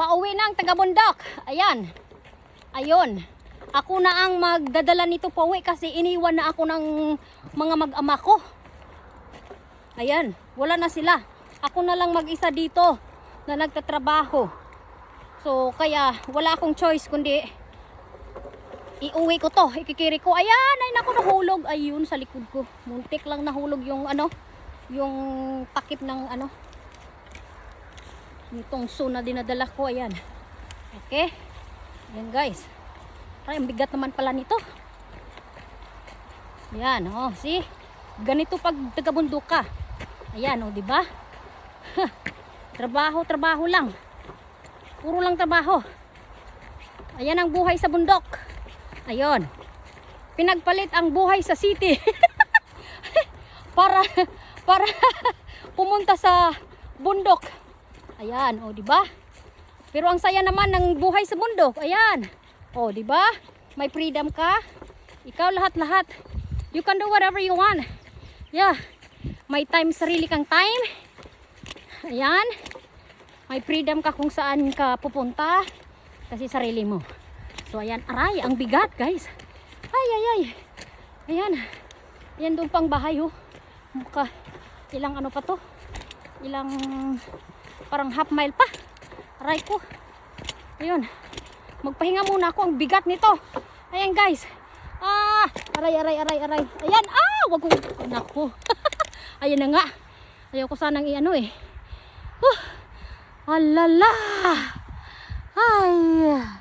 Pauwi na ang taga-bundok. Ayan. Ayun. Ako na ang magdadala nito pauwi kasi iniwan na ako ng mga mag-ama ko. Ayan. Wala na sila. Ako na lang mag-isa dito na nagtatrabaho. So, kaya wala akong choice kundi iuwi ko to. Ikikiri ko. Ayan. Ay, naku, nahulog. Ayun, sa likod ko. Muntik lang nahulog yung yung takip ng itong so na dinadala ko. Ayan. Okay. Ayan, guys. Ay, ang bigat naman pala nito. Ayan, oh, see? Ganito pag taga-bundok ka. Ayan, oh, di ba? Trabaho lang. Puro lang trabaho. Ayan ang buhay sa bundok. Ayun. Pinagpalit ang buhay sa city. para pumunta sa bundok. Ayan, oh, di ba? Pero ang saya naman ng buhay sa bundok. Ayan. Oh, di ba? May freedom ka. Ikaw lahat-lahat. You can do whatever you want. Yeah. May time, sarili kang time. Ayan. May freedom ka kung saan ka pupunta. Kasi sarili mo. So, ayan. Aray, ang bigat, guys. Ay. Ayan. Ayan doon pang bahay, oh. Mukha. Ilang ano pa to? Ilang parang half mile pa. Aray ko. Ayun. Magpahinga muna ako. Ang bigat nito. Ayan, guys. Aray. Ayan. Wag ko. Naku. Ayan na nga. Ayaw ko sanang eh. Alala. Ay.